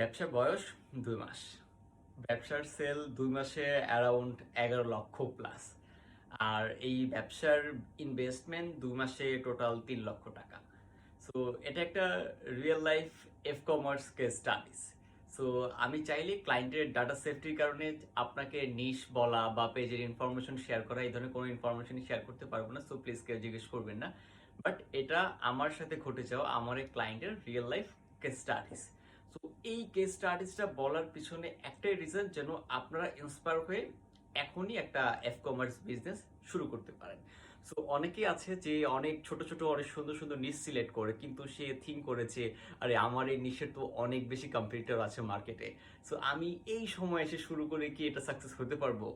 ব্যবসার বয়স 2 মাস। ব্যবসার সেল 2 মাসে অ্যারাউন্ড 11 লক্ষ প্লাস। আর এই ব্যবসার ইনভেস্টমেন্ট 2 মাসে টোটাল 3 লক্ষ টাকা। সো এটা একটা real life F commerce case studies. So আমি চাইলে ক্লায়েন্টের ডাটা সেফটির কারণে আপনাকে নিশ বলা বা পেজের ইনফরমেশন শেয়ার করা এই ধরনের কোনো ইনফরমেশন শেয়ার করতে পারবো না। সো প্লিজ কেউ জিজ্ঞেস করবেন না। বাট এটা আমার সাথে ঘটে যাওয়া আমার এই ক্লায়েন্টের real life case studies. So এই কেস স্টাডিজটা বলার পিছনে একটাই রিজন, যেন আপনারা ইন্সপায়ার হয়ে এখনই একটা এফ কমার্স বিজনেস শুরু করতে পারেন। সো অনেকেই আছে যে অনেক ছোট ছোট অনেক সুন্দর সুন্দর নিশ সিলেক্ট করে, কিন্তু সে থিঙ্ক করেছে আরে আমার এই নিশের তো অনেক বেশি কম্পিটিটর আছে মার্কেটে। সো আমি এই সময় এসে শুরু করে কি এটা সাকসেস হতে পারবো?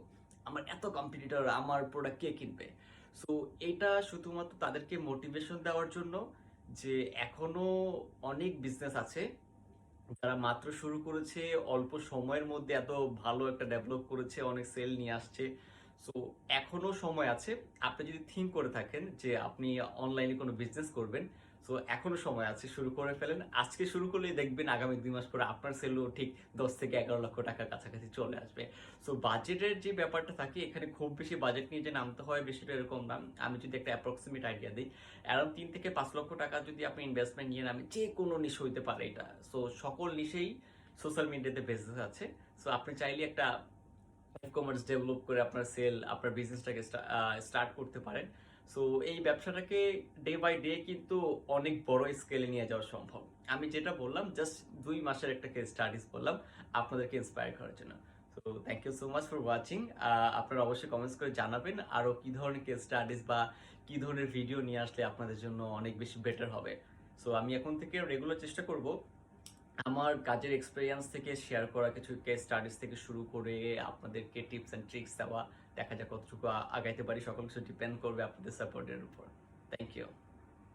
আমার এত কম্পিটিটর, আমার প্রোডাক্ট কে কিনবে? সো এটা শুধুমাত্র তাদেরকে মোটিভেশন দেওয়ার জন্য যে এখনো অনেক বিজনেস আছে যারা মাত্র শুরু করেছে, অল্প সময়ের মধ্যে এত ভালো একটা ডেভেলপ করেছে, অনেক সেল নিয়ে আসছে। সো এখনো সময় আছে। আপনি যদি থিঙ্ক করে থাকেন যে আপনি অনলাইনে কোনো বিজনেস করবেন, সো এখনো সময় আছে, শুরু করে ফেলেন। আজকে শুরু করলেই দেখবেন আগামী 2 মাস পরে আপনার সেলও ঠিক 10 থেকে 11 লক্ষ টাকার কাছাকাছি চলে আসবে। সো বাজেটের যে ব্যাপারটা থাকে, এখানে খুব বেশি বাজেট নিয়ে যে নামতে হয় বিষয়টা এরকম না। আমি যদি একটা অ্যাপ্রক্সিমেট আইডিয়া দিই, অ্যারাউন্ড 3 থেকে 5 লক্ষ টাকা যদি আপনি ইনভেস্টমেন্ট নিয়ে নামেন, যে কোনো নিশ হইতে পারে এটা। সো সকল নিশেই সোশ্যাল মিডিয়াতে বিজনেস আছে। সো আপনি চাইলে একটা ই কমার্স ডেভেলপ করে আপনার সেল, আপনার বিজনেসটাকে স্টার্ট করতে পারেন। সো এই ব্যবসাটাকে ডে বাই ডে কিন্তু অনেক বড় স্কেলে নিয়ে যাওয়া সম্ভব। আমি যেটা বললাম জাস্ট 2 মাসের একটা কেস স্টাডিজ বললাম আপনাদেরকে ইন্সপায়ার করার জন্য। So thank you so much for watching. আপনারা অবশ্যই কমেন্টস করে জানাবেন আরও কি ধরনের কেস স্টাডিজ বা কি ধরনের ভিডিও নিয়ে আসলে আপনাদের জন্য অনেক বেশি বেটার হবে। সো আমি এখন থেকে রেগুলার চেষ্টা করব আমার কাজের এক্সপেরিয়েন্স থেকে শেয়ার করা কিছু কেস স্টাডিজ থেকে শুরু করে আপনাদেরকে টিপস অ্যান্ড ট্রিক্স দেওয়া। দেখা যাক কতটুকু আগাইতে পারি, সকল কিছু ডিপেন্ড করবে আপনাদের সাপোর্টের উপর। Thank you.